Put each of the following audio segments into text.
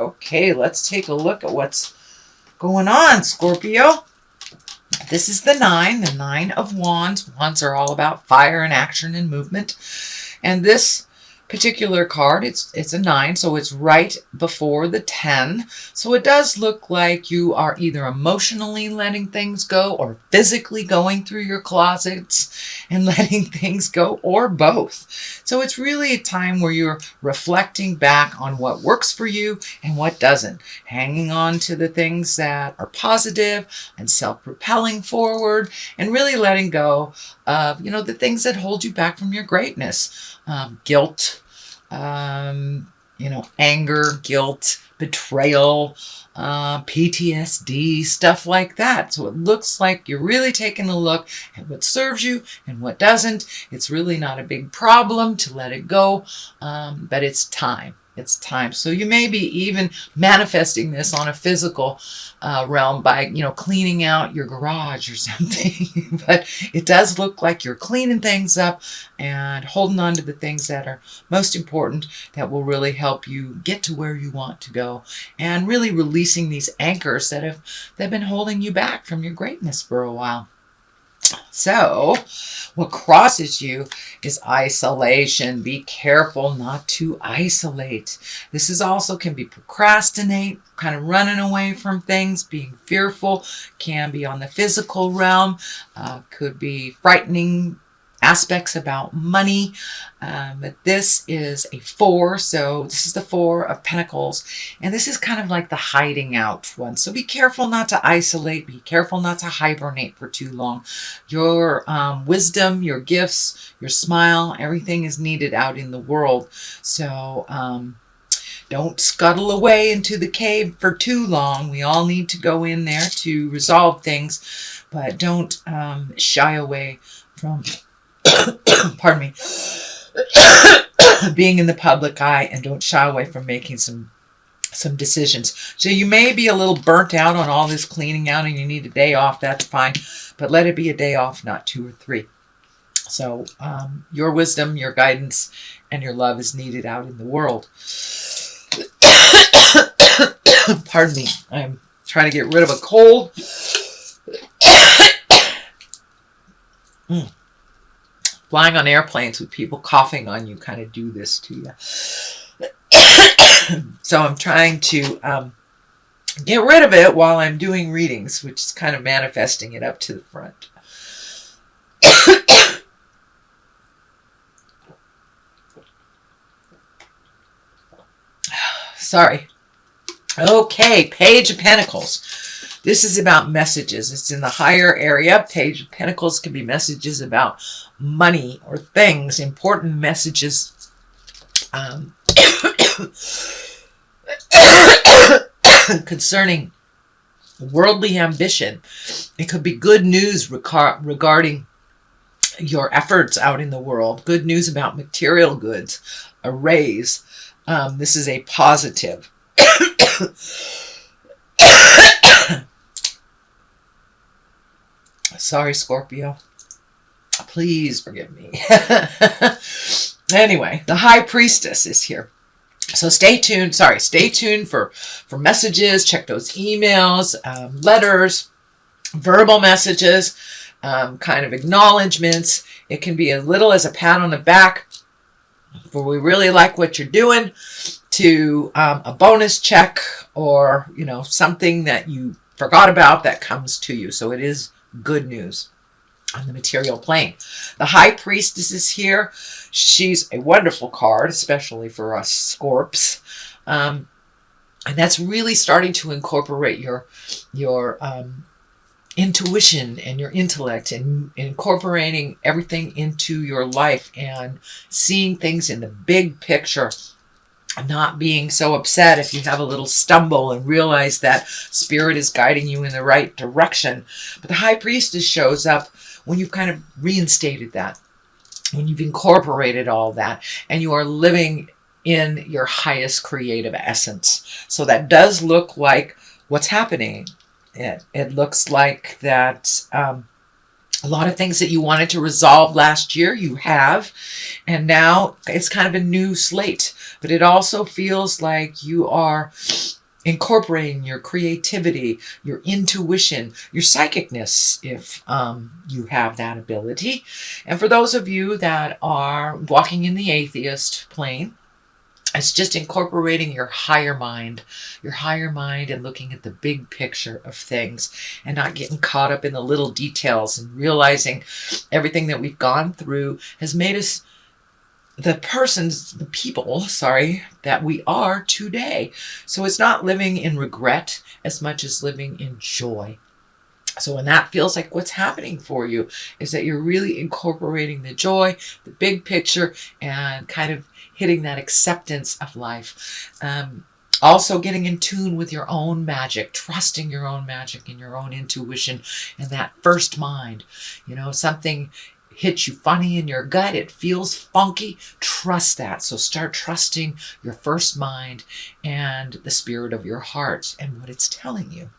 Okay, let's take a look at what's going on, Scorpio. This is the 9 of Wands. Wands are all about fire and action and movement. And this particular card, it's a 9, so it's right before the 10. So it does look like you are either emotionally letting things go or physically going through your closets and letting things go, or both. So it's really a time where you're reflecting back on what works for you and what doesn't, hanging on to the things that are positive and self-propelling forward, and really letting go of, the things that hold you back from your greatness. Guilt, anger, guilt, betrayal, PTSD, stuff like that. So it looks like you're really taking a look at what serves you and what doesn't. It's really not a big problem to let it go, but it's time. It's time. So you may be even manifesting this on a physical realm by, cleaning out your garage or something. But it does look like you're cleaning things up and holding on to the things that are most important, that will really help you get to where you want to go, and really releasing these anchors that have been holding you back from your greatness for a while. So what crosses you is isolation. Be careful not to isolate. This is also can be procrastinate, kind of running away from things, being fearful, can be on the physical realm, could be frightening aspects about money. But this is a 4, so this is the 4 of Pentacles, and this is kind of like the hiding out one. So be careful not to isolate, be careful not to hibernate for too long. Your wisdom, your gifts, your smile, everything is needed out in the world. So don't scuttle away into the cave for too long. We all need to go in there to resolve things, but don't shy away from pardon me, being in the public eye, and don't shy away from making some decisions. So you may be a little burnt out on all this cleaning out and you need a day off. That's fine, but let it be a day off, not 2 or 3. So your wisdom, your guidance, and your love is needed out in the world. Pardon me, I'm trying to get rid of a cold. Flying on airplanes with people coughing on you kind of do this to you. So I'm trying to get rid of it while I'm doing readings, which is kind of manifesting it up to the front. Sorry. Okay, Page of Pentacles. This is about messages. It's in the higher area. Page of Pentacles can be messages about money or things, important messages. Concerning worldly ambition. It could be good news regarding your efforts out in the world. Good news about material goods. A raise. This is a positive. Sorry, Scorpio. Please forgive me. Anyway, the High Priestess is here. So stay tuned. Stay tuned for messages. Check those emails, letters, verbal messages, kind of acknowledgments. It can be as little as a pat on the back for we really like what you're doing, to a bonus check, or something that you forgot about that comes to you. So it is good news on the material plane. The High Priestess is here. She's a wonderful card, especially for us Scorps. And that's really starting to incorporate your intuition and your intellect, and incorporating everything into your life and seeing things in the big picture. Not being so upset if you have a little stumble, and realize that Spirit is guiding you in the right direction. But the High Priestess shows up when you've kind of reinstated that, when you've incorporated all that, and you are living in your highest creative essence. So that does look like what's happening. It looks like that a lot of things that you wanted to resolve last year, you have, and now it's kind of a new slate. But it also feels like you are incorporating your creativity, your intuition, your psychicness, if you have that ability. And for those of you that are walking in the atheist plane, it's just incorporating your higher mind, and looking at the big picture of things and not getting caught up in the little details, and realizing everything that we've gone through has made us the people, that we are today. So it's not living in regret as much as living in joy. So when that feels like what's happening for you, is that you're really incorporating the joy, the big picture, and kind of hitting that acceptance of life. Also getting in tune with your own magic, trusting your own magic and your own intuition and that first mind. Something hits you funny in your gut, it feels funky, trust that. So start trusting your first mind and the spirit of your heart and what it's telling you.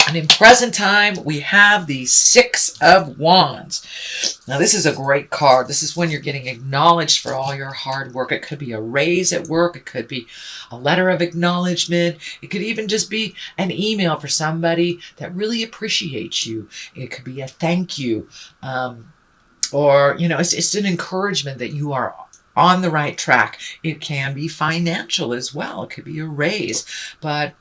And in present time, we have the Six of Wands. Now, this is a great card. This is when you're getting acknowledged for all your hard work. It could be a raise at work. It could be a letter of acknowledgement. It could even just be an email for somebody that really appreciates you. It could be a thank you. Or, it's an encouragement that you are on the right track. It can be financial as well. It could be a raise. But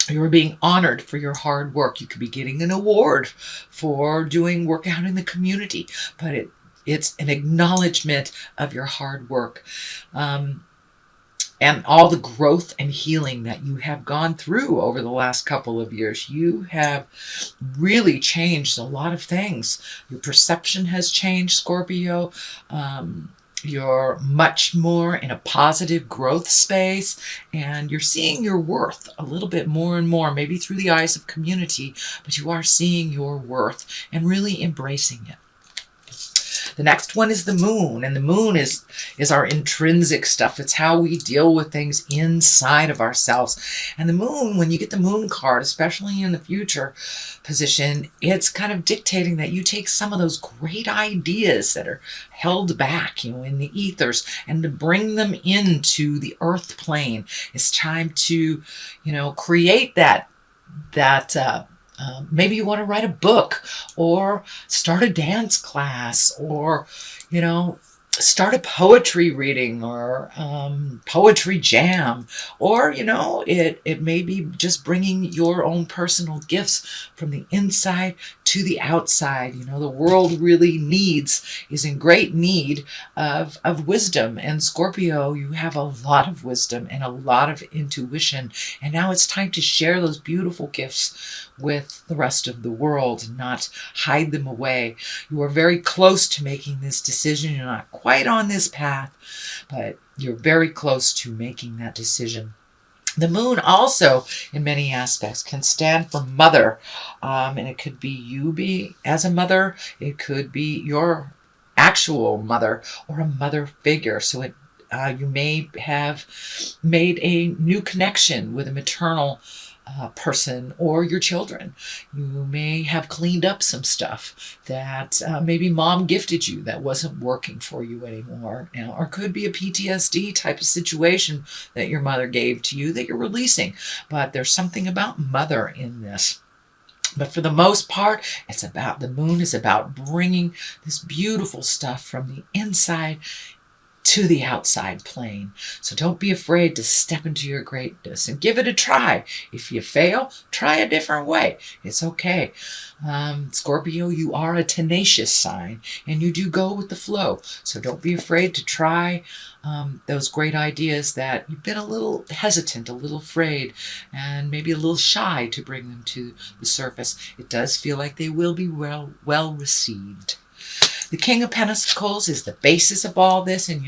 you're being honored for your hard work. You could be getting an award for doing work out in the community, but it's an acknowledgement of your hard work and all the growth and healing that you have gone through over the last couple of years. You have really changed a lot of things. Your perception has changed, Scorpio. You're much more in a positive growth space, and you're seeing your worth a little bit more and more, maybe through the eyes of community, but you are seeing your worth and really embracing it. The next one is the moon, and the moon is our intrinsic stuff. It's how we deal with things inside of ourselves. And the moon, when you get the moon card, especially in the future position, it's kind of dictating that you take some of those great ideas that are held back, in the ethers, and to bring them into the earth plane. It's time to, create that maybe you want to write a book or start a dance class or, start a poetry reading or poetry jam. Or, it may be just bringing your own personal gifts from the inside to the outside. The world really is in great need of wisdom. And Scorpio, you have a lot of wisdom and a lot of intuition. And now it's time to share those beautiful gifts with the rest of the world and not hide them away. You are very close to making this decision. You're not quite on this path, but you're very close to making that decision. The moon also, in many aspects, can stand for mother. And it could be you as a mother. It could be your actual mother or a mother figure. So you may have made a new connection with a maternal person or your children. You may have cleaned up some stuff that maybe mom gifted you that wasn't working for you anymore. Or could be a PTSD type of situation that your mother gave to you that you're releasing. But there's something about mother in this. But for the most part, the moon is about bringing this beautiful stuff from the inside to the outside plane. So don't be afraid to step into your greatness and give it a try. If you fail, try a different way. It's okay. Scorpio, you are a tenacious sign and you do go with the flow. So don't be afraid to try those great ideas that you've been a little hesitant, a little afraid, and maybe a little shy to bring them to the surface. It does feel like they will be well received. The King of Pentacles is the basis of all this. And,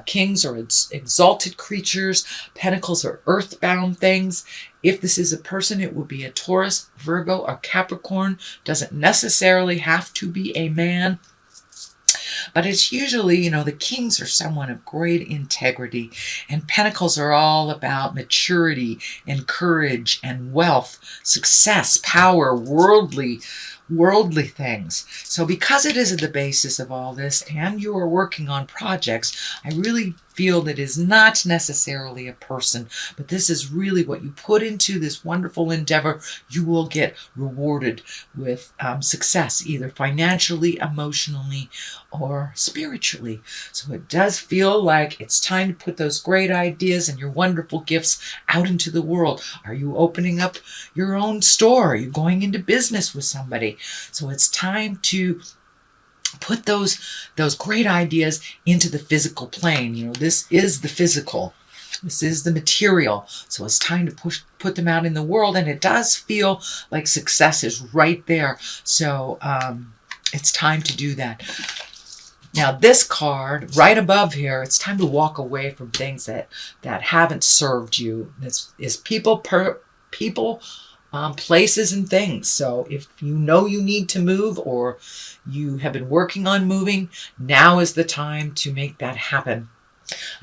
kings are exalted creatures. Pentacles are earthbound things. If this is a person, it would be a Taurus, Virgo, or Capricorn. Doesn't necessarily have to be a man. But it's usually, the kings are someone of great integrity. And pentacles are all about maturity and courage and wealth, success, power, worldly worldly things. So because it is at the basis of all this and you are working on projects, I really feel that it is not necessarily a person, but this is really what you put into this wonderful endeavor. You will get rewarded with success, either financially, emotionally, or spiritually. So it does feel like it's time to put those great ideas and your wonderful gifts out into the world. Are you opening up your own store? Are you going into business with somebody? So it's time to put those great ideas into the physical plane. You know, this is the physical. This is the material. So it's time to put them out in the world, and it does feel like success is right there. So it's time to do that. Now this card right above here, it's time to walk away from things that haven't served you. This is people, places, and things. So if you know you need to move, or you have been working on moving, now is the time to make that happen.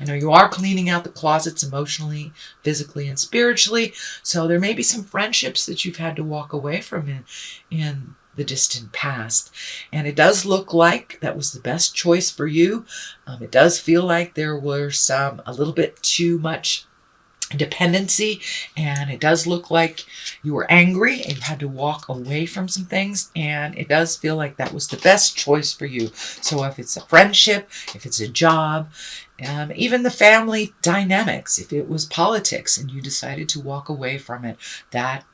I know you are cleaning out the closets emotionally, physically, and spiritually. So there may be some friendships that you've had to walk away from in the distant past. And it does look like that was the best choice for you. It does feel like there were a little bit too much dependency, and it does look like you were angry and you had to walk away from some things, and it does feel like that was the best choice for you. So if it's a friendship, if it's a job, even the family dynamics, if it was politics and you decided to walk away from it, that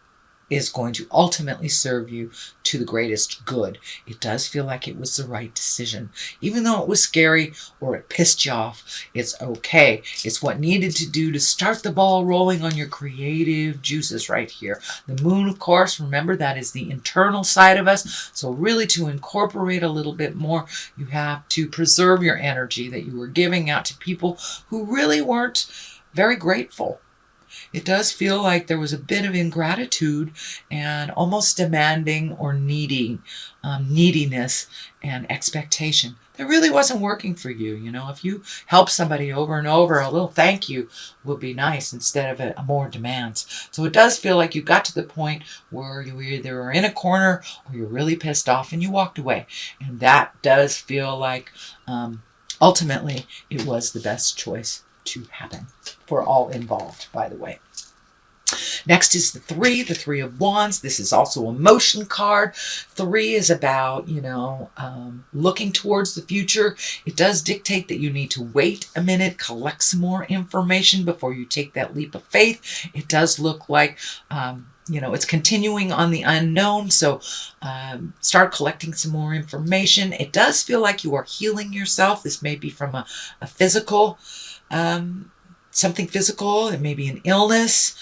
is going to ultimately serve you to the greatest good. It does feel like it was the right decision. Even though it was scary or it pissed you off, it's okay. It's what needed to do to start the ball rolling on your creative juices right here. The moon, of course, remember, that is the internal side of us. So really, to incorporate a little bit more, you have to preserve your energy that you were giving out to people who really weren't very grateful. It does feel like there was a bit of ingratitude and almost demanding or neediness and expectation. That really wasn't working for you. You know, if you help somebody over and over, a little thank you would be nice instead of a more demands. So it does feel like you got to the point where you either were in a corner or you're really pissed off and you walked away. And that does feel like ultimately it was the best choice to happen for all involved, by the way. Next is the Three of Wands. This is also a motion card. 3 is about, looking towards the future. It does dictate that you need to wait a minute, collect some more information before you take that leap of faith. It does look like, it's continuing on the unknown. So start collecting some more information. It does feel like you are healing yourself. This may be from a physical, something physical. It may be an illness.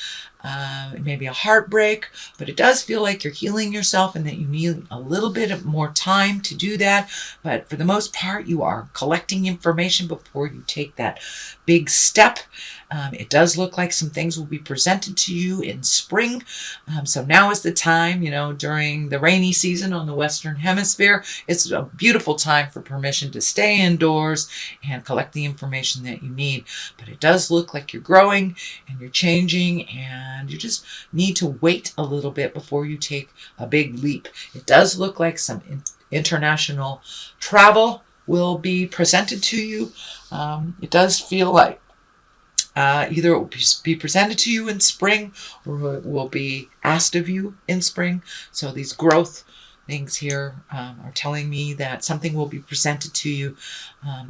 It may be a heartbreak, but it does feel like you're healing yourself and that you need a little bit of more time to do that. But for the most part, you are collecting information before you take that big step. It does look like some things will be presented to you in spring. So now is the time, during the rainy season on the Western Hemisphere, it's a beautiful time for permission to stay indoors and collect the information that you need. But it does look like you're growing and you're changing, and you just need to wait a little bit before you take a big leap. It does look like some international travel will be presented to you. It does feel like either it will be presented to you in spring, or it will be asked of you in spring. So these growth things here are telling me that something will be presented to you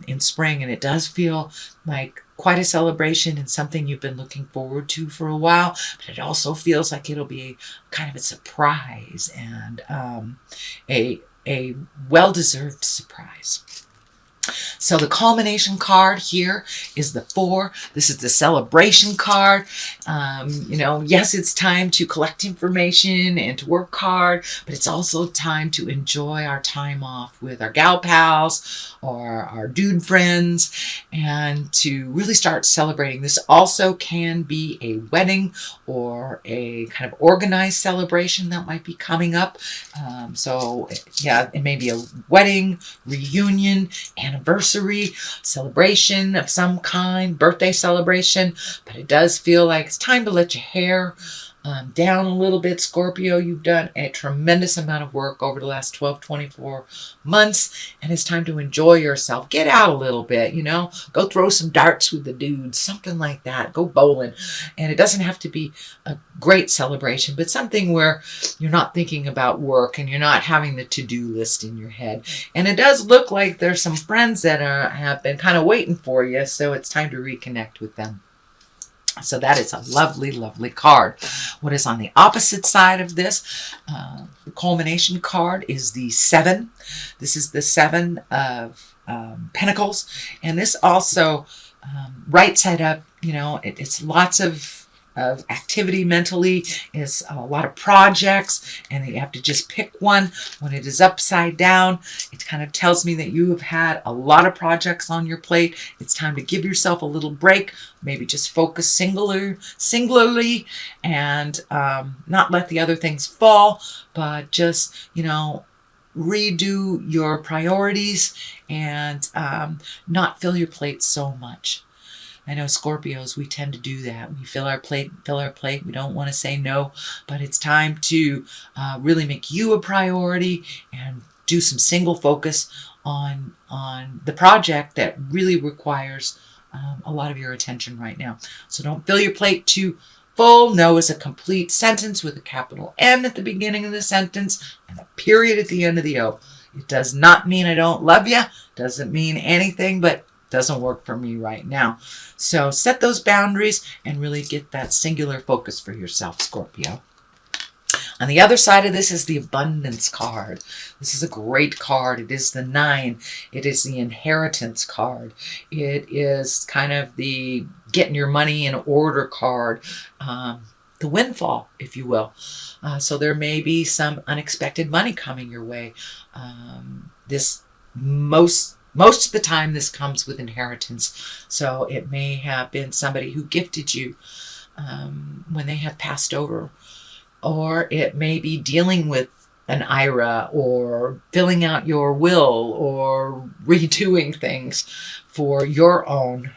in spring. And it does feel like quite a celebration and something you've been looking forward to for a while. But it also feels like it'll be kind of a surprise, and a well-deserved surprise. So the culmination card here is the 4. This is the celebration card. Yes, it's time to collect information and to work hard, but it's also time to enjoy our time off with our gal pals or our dude friends, and to really start celebrating. This also can be a wedding or a kind of organized celebration that might be coming up. It may be a wedding, reunion, anniversary, celebration of some kind, birthday celebration, but it does feel like it's time to let your hair down a little bit, Scorpio. You've done a tremendous amount of work over the last 12, 24 months, and it's time to enjoy yourself. Get out a little bit, go throw some darts with the dudes, something like that. Go bowling. And it doesn't have to be a great celebration, but something where you're not thinking about work and you're not having the to-do list in your head. And it does look like there's some friends that have been kind of waiting for you, so it's time to reconnect with them. So that is a lovely, lovely card. What is on the opposite side of this, the culmination card, is the 7. This is the 7 of Pentacles. And this also, right side up, it's lots of activity mentally. It's a lot of projects, and you have to just pick one. When it is upside down, it kind of tells me that you have had a lot of projects on your plate. It's time to give yourself a little break, maybe just focus singularly, and not let the other things fall, but just, redo your priorities and not fill your plate so much. I know Scorpios, we tend to do that. We fill our plate. We don't want to say no, but it's time to really make you a priority and do some single focus on the project that really requires a lot of your attention right now. So don't fill your plate too full. No is a complete sentence with a capital N at the beginning of the sentence and a period at the end of the O. It does not mean I don't love you. Doesn't mean anything, but doesn't work for me right now. So set those boundaries and really get that singular focus for yourself, Scorpio. On the other side of this is the abundance card. This is a great card. It is the 9. It is the inheritance card. It is kind of the getting your money in order card. The windfall, if you will. So there may be some unexpected money coming your way. Most of the time, this comes with inheritance. So it may have been somebody who gifted you when they have passed over. Or it may be dealing with an IRA or filling out your will or redoing things for your own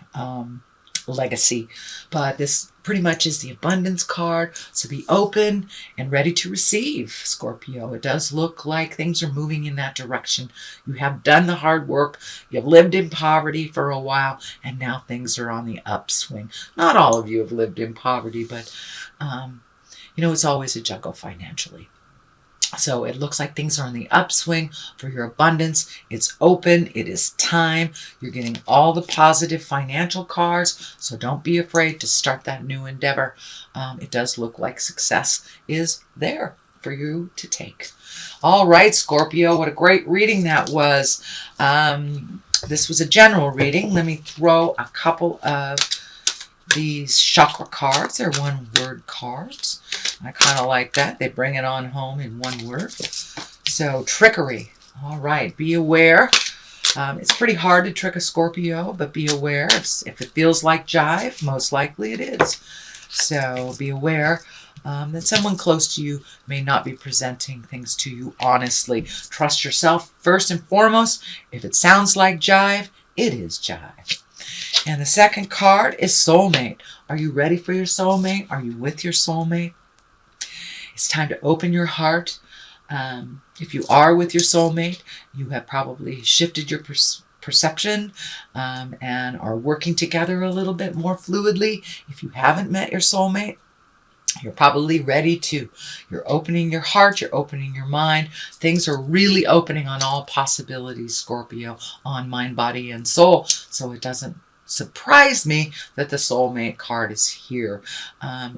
legacy. But this pretty much is the abundance card. So be open and ready to receive, Scorpio. It does look like things are moving in that direction. You have done the hard work. You've lived in poverty for a while, and now things are on the upswing. Not all of you have lived in poverty, but it's always a juggle financially. So it looks like things are on the upswing for your abundance. It's open. It is time. You're getting all the positive financial cards. So don't be afraid to start that new endeavor. It does look like success is there for you to take. All right, Scorpio, what a great reading that was. This was a general reading. Let me throw a couple of these chakra cards. They're one-word cards. I kind of like that. They bring it on home in one word. So, trickery. All right, be aware. It's pretty hard to trick a Scorpio, but be aware. If it feels like jive, most likely it is. So, be aware that someone close to you may not be presenting things to you honestly. Trust yourself first and foremost. If it sounds like jive, it is jive. And the second card is soulmate. Are you ready for your soulmate? Are you with your soulmate? It's time to open your heart. If you are with your soulmate, you have probably shifted your perception and are working together a little bit more fluidly. If you haven't met your soulmate, you're probably ready to. You're opening your heart. You're opening your mind. Things are really opening on all possibilities, Scorpio, on mind, body, and soul. So it doesn't surprise me that the soulmate card is here.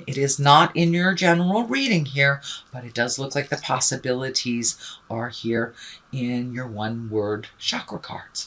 It is not in your general reading here, but it does look like the possibilities are here in your one-word chakra cards.